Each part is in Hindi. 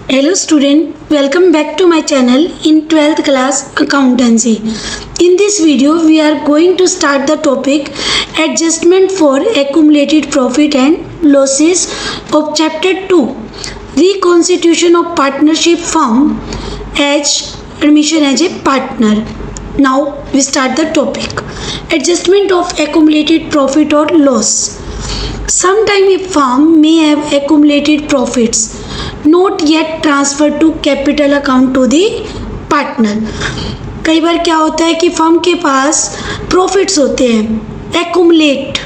Hello student, welcome back to my channel in 12th class accountancy. In this video we are going to start the topic adjustment for accumulated profit and losses of chapter 2 reconstitution of partnership firm as admission as a partner. Now we start the topic adjustment of accumulated profit or loss. Sometime a firm may have accumulated profits not yet transferred to capital account to the partner. कई बार क्या होता है कि फर्म के पास प्रॉफिट्स होते हैं एक्यूमुलेट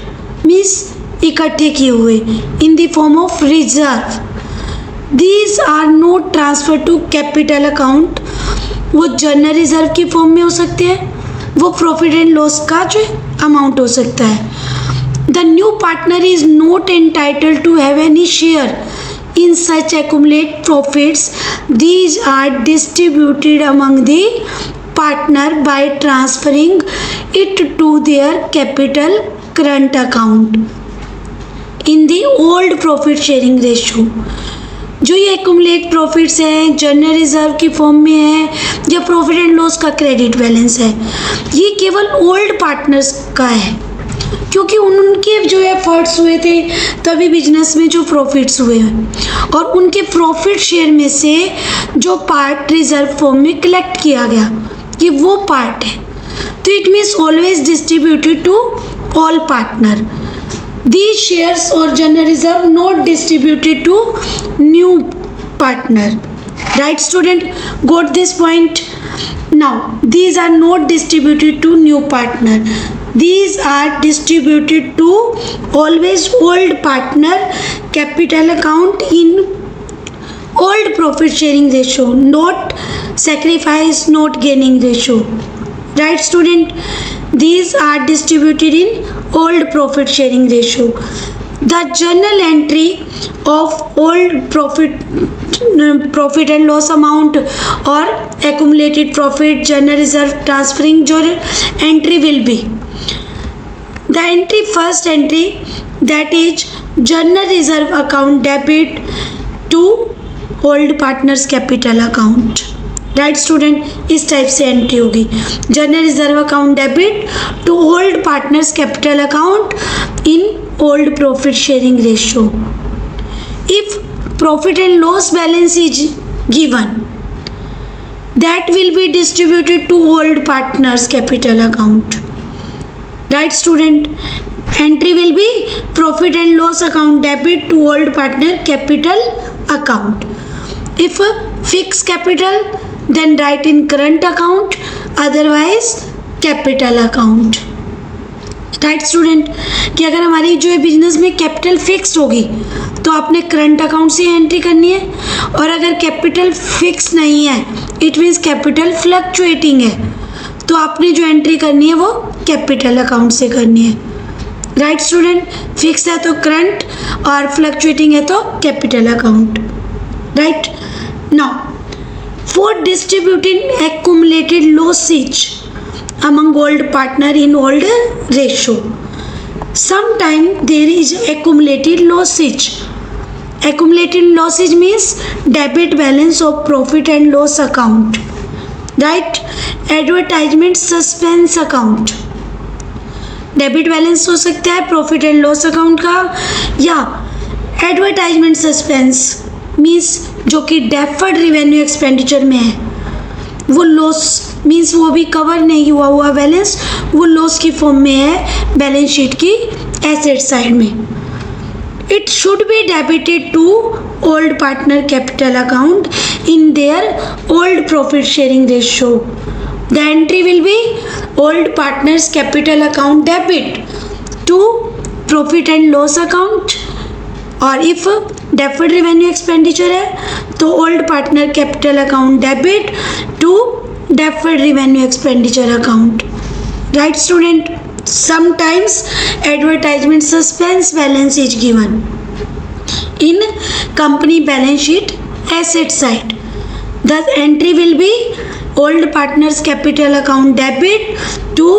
मीन्स इकट्ठे किए हुए in the form of reserve. These are not transfer to capital account. वो जनरल रिजर्व की फॉर्म में हो सकते हैं, वो प्रॉफिट एंड लॉस का जो अमाउंट हो सकता है. The new partner is not entitled to have any share in such accumulated profits. These are distributed among the partner by transferring it to their capital current account in the old profit sharing ratio. जो ये एक्यूमुलेट प्रॉफिट्स हैं जनरल रिजर्व की फॉर्म में है या प्रॉफिट एंड लॉस का क्रेडिट बैलेंस है, ये केवल ओल्ड पार्टनर्स का है क्योंकि उनके जो एफर्ट्स हुए थे तभी बिजनेस में जो प्रॉफिट्स हुए हैं और उनके प्रॉफिट शेयर में से जो पार्ट रिजर्व फॉर्म में कलेक्ट किया गया ये वो पार्ट है. तो it means always distributed to all partner. These shares और general reserve not distributed to new partner. Right student, got this point. Now these are not distributed to new partner. These are distributed to always old partner capital account in old profit sharing ratio, not sacrifice, not gaining ratio. Right student? These are distributed in old profit sharing ratio. The journal entry of old profit and loss amount or accumulated profit journal reserve transferring journal entry will be the entry first entry, that is journal reserve account debit to old partners capital account. Right student, इस टाइप से एंट्री होगी general reserve account debit to old partners capital account in old profit sharing ratio. If profit and loss balance is given that will be distributed to old partners capital account. Right student, entry will be profit and loss account debit to old partner capital account. If fixed capital then write in current account, otherwise capital account. Right student, कि अगर हमारी जो है बिजनेस में कैपिटल फिक्स्ड होगी तो आपने करंट अकाउंट से एंट्री करनी है, और अगर कैपिटल फिक्स नहीं है इट मीन्स कैपिटल फ्लक्चुएटिंग है तो आपने जो एंट्री करनी है वो कैपिटल अकाउंट से करनी है. राइट स्टूडेंट, फिक्स है तो करंट और फ्लक्चुएटिंग है तो capital account. Right now for distributing accumulated losses among old partner in old ratio. Sometime there is accumulated losses. Accumulated losses means debit balance of profit and loss account. Right? Advertisement suspense account. Debit balance हो सकता है प्रॉफिट एंड लॉस अकाउंट का, या एडवर्टाइजमेंट सस्पेंस मीन्स जो कि डेफर्ड रिवेन्यू एक्सपेंडिचर में है, वो लॉस मीन्स वो भी कवर नहीं हुआ बैलेंस, वो लॉस की फॉर्म में है बैलेंस शीट की एसेट साइड में. It should be debited to old partner capital account in their old profit sharing ratio. The entry will be old partners capital account debit to profit and loss account, और इफ डेफर्ड रेवेन्यू एक्सपेंडिचर है तो old partner capital account debit to deferred revenue expenditure account. Right student, sometimes advertisement suspense balance is given in company balance sheet asset side. The entry will be old partners capital account debit to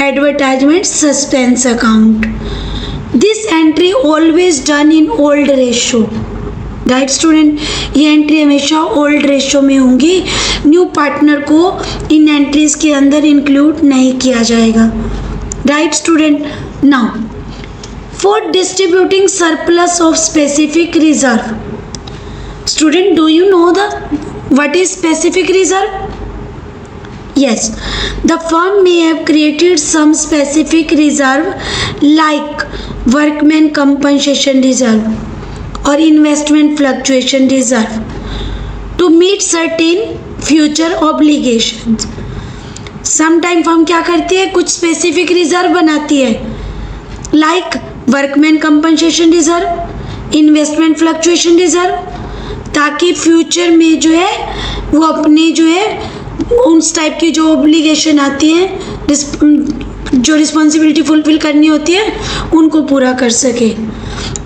advertisement suspense account. This entry always done in old ratio. Right student, ये एंट्री हमेशा ओल्ड रेशो में होंगी, न्यू पार्टनर को इन एंट्रीज के अंदर इंक्लूड नहीं किया जाएगा। Right student, now for distributing surplus of specific reserve, student do you know the what is specific reserve? Yes, the firm may have created some specific reserve like workman compensation reserve or investment fluctuation reserve to meet certain future obligations. Sometime firm क्या करती है, कुछ specific reserve बनाती है like workman compensation reserve, investment fluctuation reserve, ताकि फ्यूचर में जो है वो अपने जो है उस टाइप की जो ऑब्लिगेशन आती है, जो रिस्पॉन्सिबिलिटी फुलफिल करनी होती है, उनको पूरा कर सके।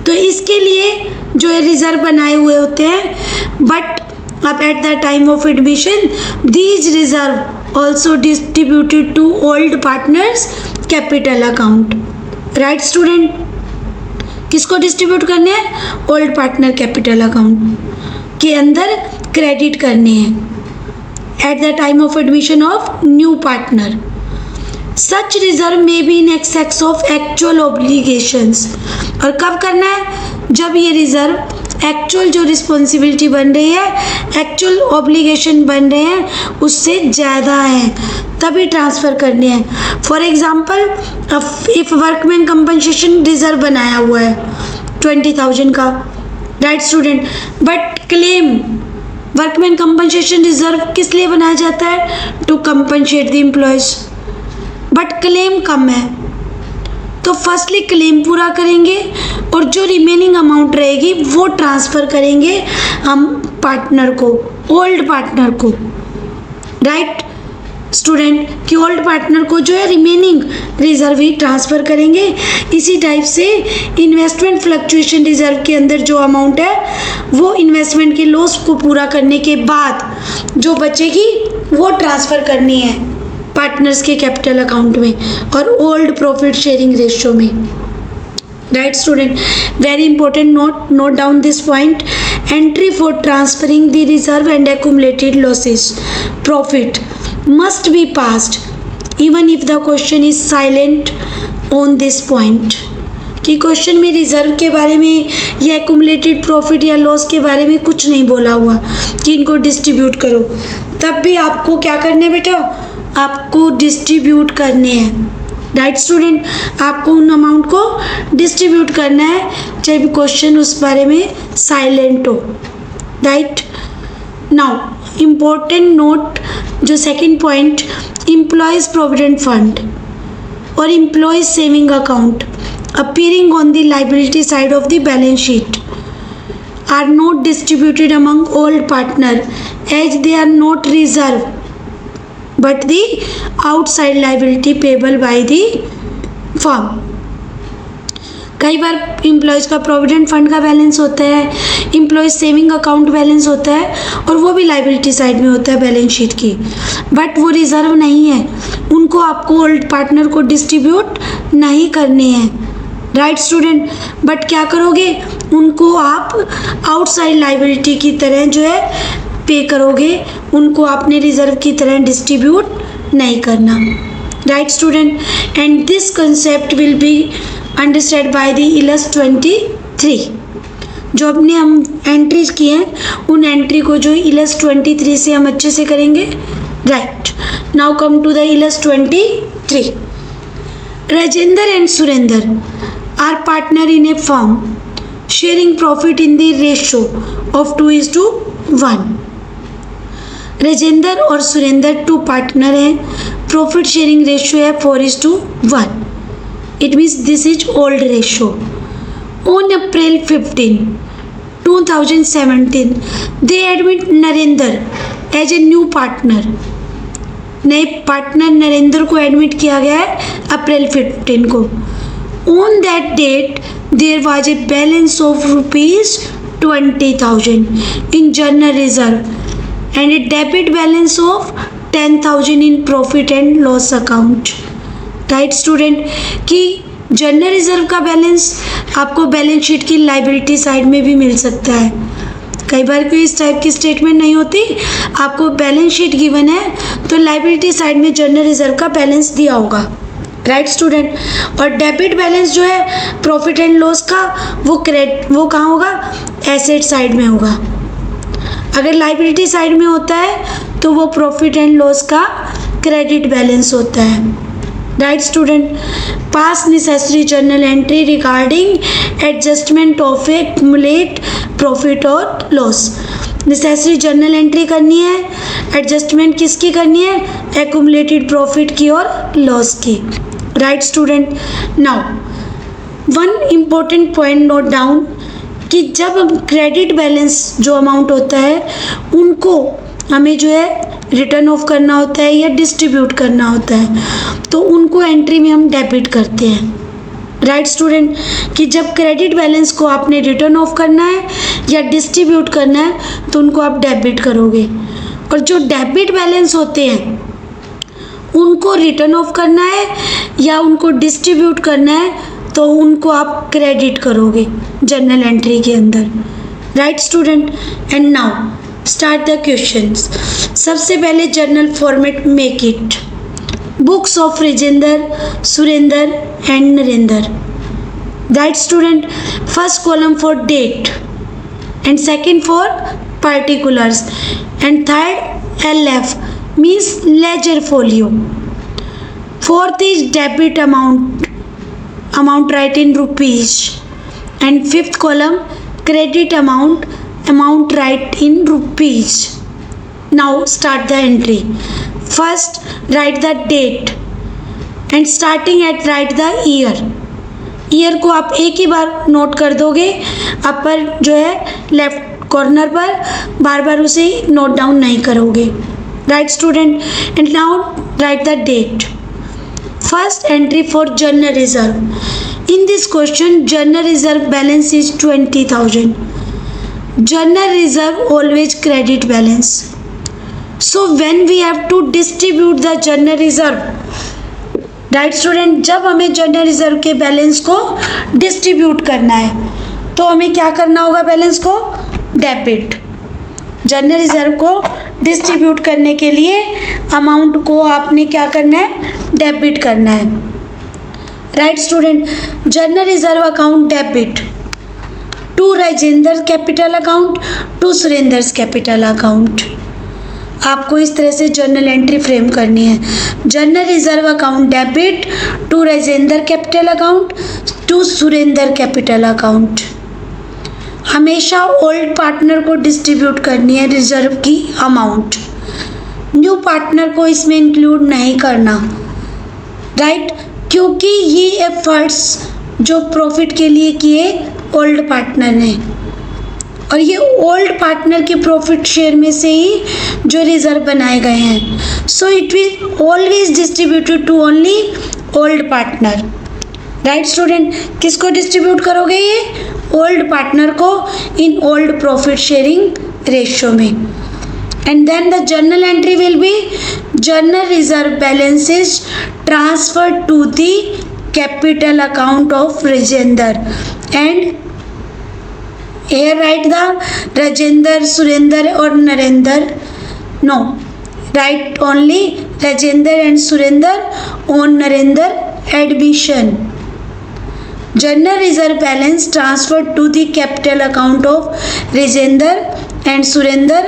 तो इसके लिए जो है रिजर्व बनाए हुए होते हैं, बट अब at the time of admission these reserve also distributed to old partners capital account. Right student, किसको डिस्ट्रीब्यूट करने हैं? ओल्ड पार्टनर कैपिटल अकाउंट के अंदर क्रेडिट करने हैं at the time of admission of new partner. Such reserve may be in excess of actual obligations. और कब करना है? जब ये रिजर्व एक्चुअल जो रिस्पॉन्सिबिलिटी बन रही है, एक्चुअल ऑब्लिगेशन बन रहे हैं, उससे ज़्यादा है, तभी ट्रांसफ़र करने हैं। For example, if workman compensation reserve बनाया हुआ है 20,000 का, right student, but claim workman compensation reserve किस लिए बनाया जाता है? To compensate the employees, but claim कम है, तो फर्स्टली क्लेम पूरा करेंगे और जो रिमेनिंग अमाउंट रहेगी वो ट्रांसफ़र करेंगे हम पार्टनर को, ओल्ड पार्टनर को। राइट स्टूडेंट, कि ओल्ड पार्टनर को जो है रिमेनिंग रिजर्व ही ट्रांसफ़र करेंगे। इसी टाइप से इन्वेस्टमेंट फ्लक्चुएशन रिजर्व के अंदर जो अमाउंट है वो इन्वेस्टमेंट के लॉस को पूरा करने के बाद जो बचेगी वो ट्रांसफ़र करनी है पार्टनर्स के कैपिटल अकाउंट में और ओल्ड प्रॉफिट शेयरिंग रेशियो में। Right student, very important note down this point. Entry for transferring the reserve and accumulated losses profit must be passed even if the question is silent on this point। कि क्वेश्चन में रिजर्व के बारे में या एक्यूमुलेटेड प्रॉफिट या लॉस के बारे में कुछ नहीं बोला हुआ कि इनको डिस्ट्रीब्यूट करो, तब भी आपको क्या करना है बेटा? आपको डिस्ट्रीब्यूट करने हैं। राइट स्टूडेंट, आपको उन अमाउंट को डिस्ट्रीब्यूट करना है चाहे भी क्वेश्चन उस बारे में साइलेंट हो। राइट, नाउ इम्पोर्टेंट नोट, जो second point, employees provident fund और employees saving account appearing on the liability side of the balance sheet are not distributed among all partner as they are not reserve but the outside liability payable by the firm। कई बार एम्प्लॉयज़ का प्रोविडेंट फंड का बैलेंस होता है, एम्प्लॉयज़ सेविंग अकाउंट बैलेंस होता है और वो भी लाइबिलिटी साइड में होता है बैलेंस शीट की, बट वो रिजर्व नहीं है, उनको आपको ओल्ड पार्टनर को डिस्ट्रीब्यूट नहीं करने हैं। राइट स्टूडेंट, बट क्या करोगे? उनको आप आउटसाइड लाइबिलिटी की तरह जो है पे करोगे, उनको आपने रिजर्व की तरह डिस्ट्रीब्यूट नहीं करना। Right student, and this concept will be understand by the illus 23। जो अपने हम एंट्रीज किए हैं उन एंट्री को जो इलस 23 से हम अच्छे से करेंगे। Right, now come to the illus 23। Rajendra and Surendra are partner in a firm sharing profit in the ratio of 2:1। Rajendra और सुरेंद्र 2 पार्टनर हैं, प्रॉफिट शेयरिंग रेशियो है 4:1। It means this is old ratio. On April 15, 2017, they admit Narendra as a new partner. नए पार्टनर नरेंद्र को एडमिट किया गया है अप्रैल 15 को। On that date, there was a balance of ₹20,000 in general reserve and a debit balance of 10,000 in profit and loss account। Right student, कि जनरल रिजर्व का बैलेंस आपको बैलेंस शीट की लायबिलिटी साइड में भी मिल सकता है। कई बार कोई इस टाइप की स्टेटमेंट नहीं होती, आपको बैलेंस शीट गिवन है तो लायबिलिटी साइड में जनरल रिजर्व का बैलेंस दिया होगा, राइट स्टूडेंट। और डेबिट बैलेंस जो है प्रॉफिट एंड लॉस का, वो कहाँ होगा, एसेट साइड में होगा। अगर लायबिलिटी साइड में होता है तो वो प्रॉफिट एंड लॉस का क्रेडिट बैलेंस होता है, right student. Pass necessary journal entry regarding adjustment of A accumulate profit और लॉस। नेसेसरी जर्नल एंट्री करनी है, एडजस्टमेंट किसकी करनी है, एक्युमुलेटेड प्रॉफिट की और लॉस की, right student. Now one important point note down कि जब हम क्रेडिट बैलेंस जो अमाउंट होता है उनको हमें जो है रिटर्न ऑफ करना होता है या डिस्ट्रीब्यूट करना होता है, तो उनको एंट्री में हम डेबिट करते हैं, राइट स्टूडेंट। कि जब क्रेडिट बैलेंस को आपने रिटर्न ऑफ करना है या डिस्ट्रीब्यूट करना है तो उनको आप डेबिट करोगे, और जो डेबिट बैलेंस होते हैं उनको रिटर्न ऑफ करना है या उनको डिस्ट्रीब्यूट करना है तो उनको आप क्रेडिट करोगे जर्नल एंट्री के अंदर, right student. And now start the questions. सबसे पहले journal format make it. Books of Rajendra, Surendra and Narendra, right student. First column for date and second for particulars and third LF means ledger folio. Fourth is debit amount write in rupees, and fifth column credit amount write in rupees. Now start the entry. First write the date and starting at write the year. Year को आप एक ही बार नोट कर दोगे, अपर जो है लेफ्ट कॉर्नर पर, बार बार उसे नोट डाउन नहीं करोगे, right student. And now write the date. First entry for general reserve. In this question general reserve balance is 20,000. General reserve always credit balance. So when we have to distribute the general reserve, right student, जब हमें जनरल रिजर्व के बैलेंस को डिस्ट्रीब्यूट करना है तो हमें क्या करना होगा, बैलेंस को डेबिट। जनरल रिजर्व को डिस्ट्रीब्यूट करने के लिए अमाउंट को आपने क्या करना है, डेबिट करना है, right student. General reserve account debit to Rajendra capital account to Surendra capital account. आपको इस तरह से जर्नल एंट्री फ्रेम करनी है। General reserve account debit to Rajendra capital account to Surendra capital account. हमेशा ओल्ड पार्टनर को डिस्ट्रीब्यूट करनी है रिजर्व की अमाउंट, न्यू पार्टनर को इसमें इंक्लूड नहीं करना, राइट, क्योंकि ये एफर्ट्स जो प्रॉफिट के लिए किए ओल्ड पार्टनर ने, और ये ओल्ड पार्टनर के प्रॉफिट शेयर में से ही जो रिजर्व बनाए गए हैं। So it will always distributed to only old partner, right student. किसको डिस्ट्रीब्यूट करोगे, ये ओल्ड पार्टनर को in old profit sharing ratio में। And then the journal entry will be journal reserve balance is transferred to the capital account of Rajendra and here write the Rajendra, Surendra or Narendra. No, write only Rajendra and Surendra on Narendra admission. General reserve balance transferred to the capital account of Rajendra and Surendra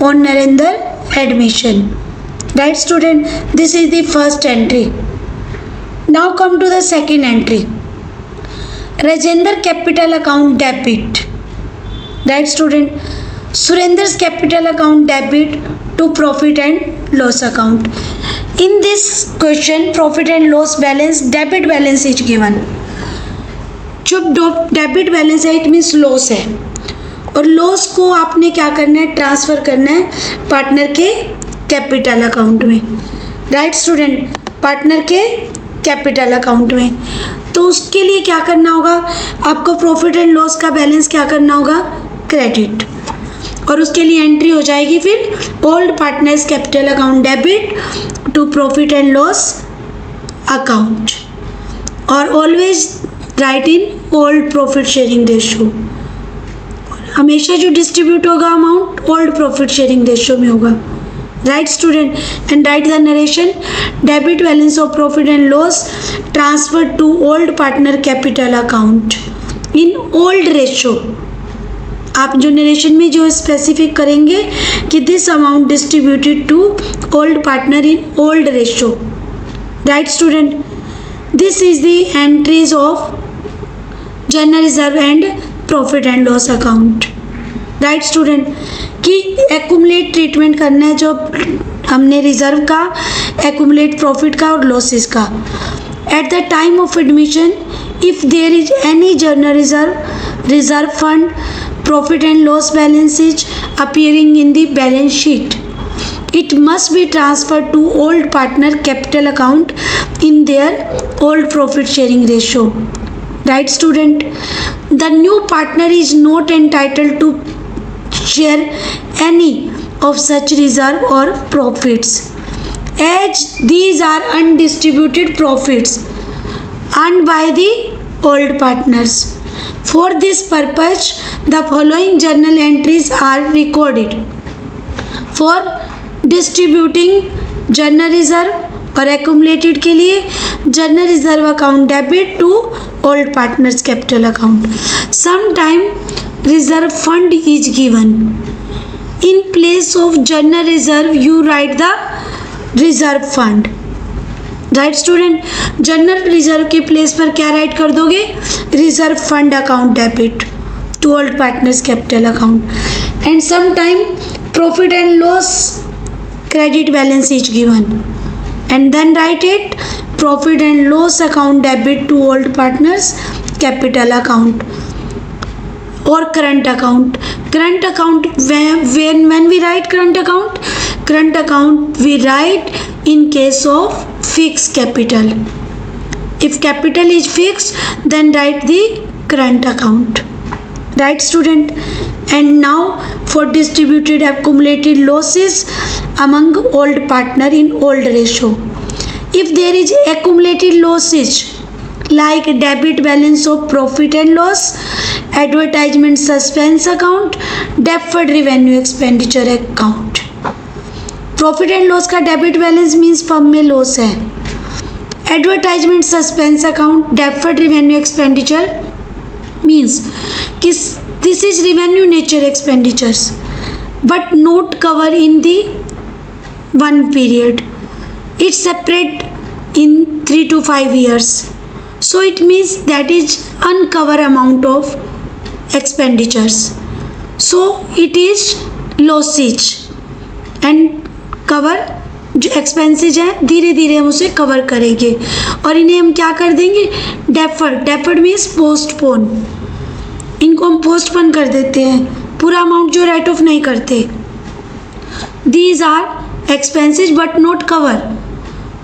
on Narendra admission. Right student, this is the first entry. Now come to the second entry. Rajendra capital account debit. Right student, Surendra's capital account debit to profit and loss account. In this question profit and loss balance debit balance is given. जो डेबिट बैलेंस है इट मीन्स लॉस है, और लॉस को आपने क्या करना है, ट्रांसफ़र करना है पार्टनर के कैपिटल अकाउंट में, राइट स्टूडेंट, पार्टनर के कैपिटल अकाउंट में। तो उसके लिए क्या करना होगा, आपको प्रॉफिट एंड लॉस का बैलेंस क्या करना होगा, क्रेडिट, और उसके लिए एंट्री हो जाएगी फिर old partners capital account debit to profit and loss account, और always write in old profit sharing ratio. हमेशा जो डिस्ट्रीब्यूट होगा amount old profit sharing ratio में होगा। Right student, and write the narration, debit balance of profit and loss transfer to old partner capital account in old ratio. आप जो नरेशन में जो स्पेसिफिक करेंगे कि this amount distributed to old partner in old ratio. Right student, this is the entries of general reserve and profit and loss account. Right student, कि एक्यूमुलेट ट्रीटमेंट करना है जो हमने रिजर्व का, एक्यूमुलेट प्रॉफिट का और लॉसेस का। At the time of admission, if there is any general reserve, reserve fund, profit and loss balances appearing in the balance sheet, it must be transferred to old partner capital account in their old profit sharing ratio. Right student, the new partner is not entitled to share any of such reserve or profits, as these are undistributed profits earned by the old partners. For this purpose, the following journal entries are recorded. For distributing general reserve और एक्यूमुलेटेड के लिए general reserve account debit to old partners capital account. Sometime reserve fund is given in place of general reserve, you write the reserve fund. Right student, general reserve के प्लेस पर क्या राइट कर दोगे? Reserve fund account debit to old partners capital account. And sometime profit and loss credit balance is given, and then write it profit and loss account debit to old partners capital account or current account. Current account, when we write current account we write in case of fixed capital. If capital is fixed, then write the current account. Right student, and now for distributed accumulated losses among old partner in old ratio. If there is accumulated losses like debit balance of profit and loss, advertisement suspense account, deferred revenue expenditure account. Profit and loss का डेबिट बैलेंस मीन्स फर्म में लॉस है। Advertisement suspense account, deferred revenue expenditure means कि this is revenue nature expenditures but not cover in the one period. It's separate in 3 to 5 years. So it means that is uncover amount of expenditures. So it is losses and cover जो एक्सपेंसेज हैं धीरे धीरे हम उसे कवर करेंगे और इन्हें हम क्या कर देंगे? Deferred means postpone. इनको हम पोस्टपोन कर देते हैं, पूरा अमाउंट जो राइट ऑफ नहीं करते। These are expenses but not cover.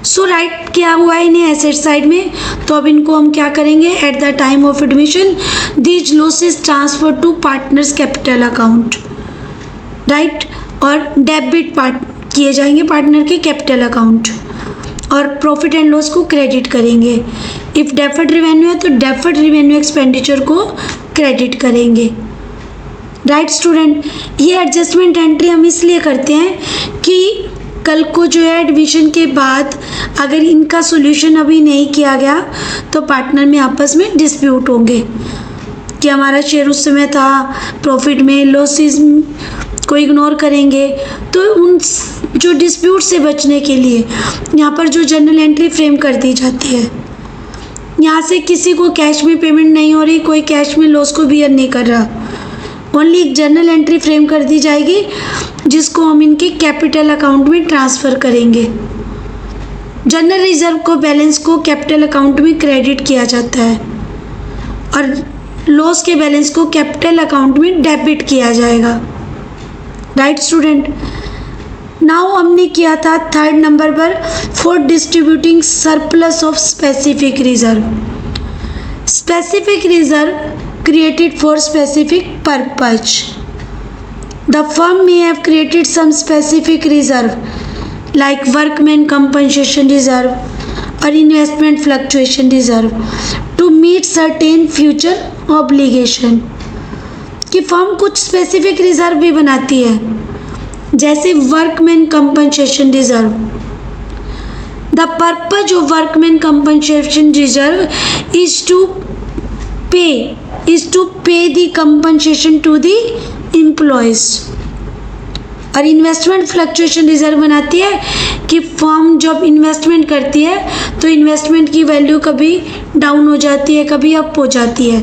So right क्या हुआ है इन्हें एसेट साइड में, तो अब इनको हम क्या करेंगे? At the time of admission these losses transfer to partners capital account. Right, और डेबिट किए जाएंगे पार्टनर के कैपिटल अकाउंट और प्रॉफिट एंड लॉस को क्रेडिट करेंगे। इफ़ डेफर्ड रेवेन्यू है तो डेफर्ड रेवेन्यू एक्सपेंडिचर को क्रेडिट करेंगे। राइट स्टूडेंट, ये एडजस्टमेंट एंट्री हम इसलिए करते हैं कि कल को जो है एडमिशन के बाद अगर इनका सॉल्यूशन अभी नहीं किया गया तो पार्टनर में आपस में डिस्प्यूट होंगे कि हमारा शेयर उस समय था प्रॉफिट में, लॉसेस को इग्नोर करेंगे। तो उन जो डिस्प्यूट से बचने के लिए यहाँ पर जो जर्नल एंट्री फ्रेम कर दी जाती है, यहाँ से किसी को कैश में पेमेंट नहीं हो रही, कोई कैश में लॉस को बियर नहीं कर रहा, ओनली एक जर्नल एंट्री फ्रेम कर दी जाएगी जिसको हम इनके कैपिटल अकाउंट में ट्रांसफ़र करेंगे। जनरल रिजर्व को बैलेंस को कैपिटल अकाउंट में क्रेडिट किया जाता है और लॉस के बैलेंस को कैपिटल अकाउंट में डेबिट किया जाएगा। राइट स्टूडेंट, नाउ हमने किया था थर्ड नंबर पर for distributing surplus of specific reserve. Specific reserve created for specific purpose. The firm may have created some specific reserve like workman compensation reserve, और investment fluctuation reserve to meet certain future obligation, कि फर्म कुछ स्पेसिफिक रिजर्व भी बनाती है, जैसे workman compensation reserve. The purpose of workman compensation reserve is to pay the compensation to the employees. और इन्वेस्टमेंट फ्लक्चुएशन रिजर्व बनाती है कि फर्म जब इन्वेस्टमेंट करती है तो इन्वेस्टमेंट की वैल्यू कभी डाउन हो जाती है, कभी अप हो जाती है,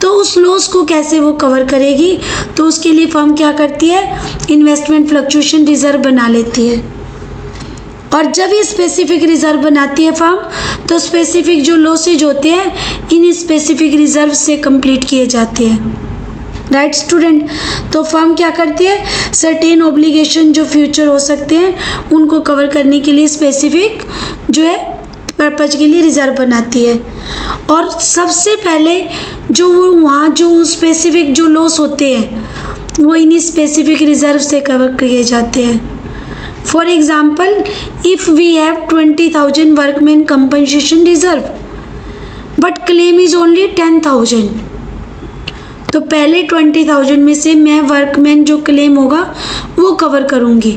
तो उस लॉस को कैसे वो कवर करेगी, तो उसके लिए फर्म क्या करती है, इन्वेस्टमेंट फ्लक्चुएशन रिजर्व बना लेती है। और जब ये स्पेसिफिक रिजर्व बनाती है फर्म, तो स्पेसिफिक जो लॉसेज होते हैं इन स्पेसिफिक रिजर्व से कंप्लीट किए जाते हैं। राइट स्टूडेंट, तो फर्म क्या करती है, सर्टेन ऑब्लिगेशन जो फ्यूचर हो सकते हैं उनको कवर करने के लिए स्पेसिफिक जो है पर्पज के लिए रिजर्व बनाती है। और सबसे पहले जो वो वहाँ जो स्पेसिफिक जो लॉस होते हैं वो इन स्पेसिफिक रिजर्व से कवर किए जाते हैं। For example, if we have 20,000 workman compensation reserve but claim is only 10,000, तो पहले 20,000 में से मैं वर्कमैन जो क्लेम होगा वो कवर करूँगी,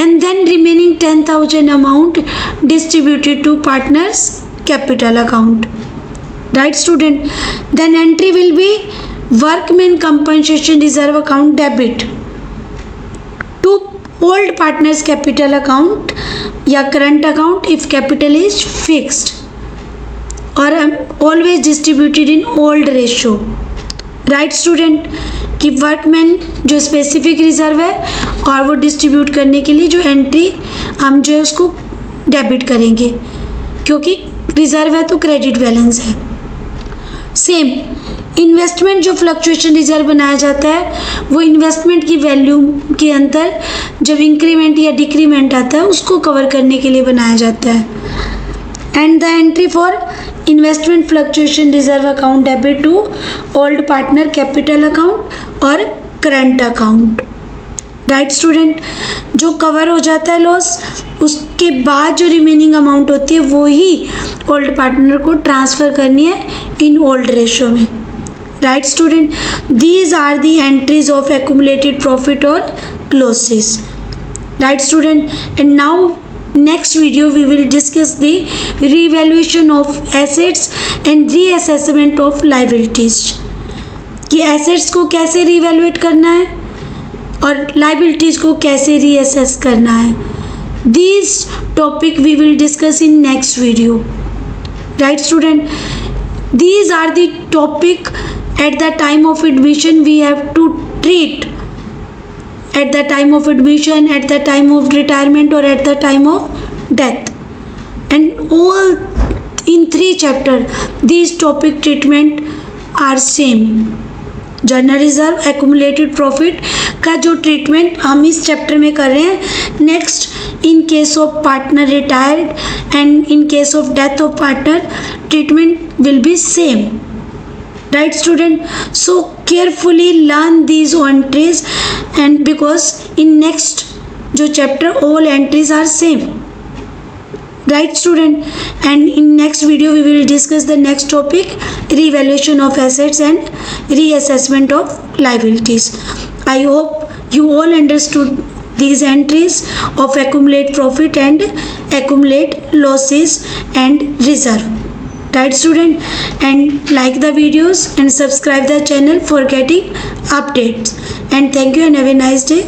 and then remaining 10,000 amount distributed to partners capital account. Right student, then entry will be workman compensation reserve account debit to old partners capital account या current account if capital is fixed, और always distributed in old ratio. Right student, कि वर्कमैन जो स्पेसिफिक रिजर्व है और वो डिस्ट्रीब्यूट करने के लिए जो एंट्री हम जो है उसको डेबिट करेंगे, क्योंकि रिजर्व है तो क्रेडिट बैलेंस है। सेम इन्वेस्टमेंट जो फ्लक्चुएशन रिजर्व बनाया जाता है वो इन्वेस्टमेंट की वैल्यू के अंदर जब इंक्रीमेंट या डिक्रीमेंट आता है उसको कवर करने के लिए बनाया जाता है। And the entry for investment fluctuation reserve account debit to old partner capital account और करंट अकाउंट। राइट स्टूडेंट, जो कवर हो जाता है लॉस उसके बाद जो रिमेनिंग अमाउंट होती है वो ही ओल्ड पार्टनर को ट्रांसफ़र करनी है इन ओल्ड रेशो में। Right student, these are the entries of accumulated profit और losses. Right student, and now next video we will discuss the revaluation of assets and reassessment of liabilities, कि assets को कैसे revaluate करना है और liabilities को कैसे reassess करना है। These topic we will discuss in next video. Right student, these are the topic at the time of admission we have to treat, at the time of admission, at the time of retirement or at the time of death, and all in 3 chapters these topic treatment are same। Journal reserve, accumulated profit का जो ट्रीटमेंट हम इस चैप्टर में कर रहे हैं, next in case of partner retired and in case of death of partner treatment will be same. Right student, so carefully learn these entries, and because in next जो chapter all entries are same। Right student, and in next video we will discuss the next topic, revaluation of assets and reassessment of liabilities। I hope you all understood these entries of accumulate profit and accumulate losses and reserve। Right student, and like the videos and subscribe the channel for getting updates, and thank you and have a nice day।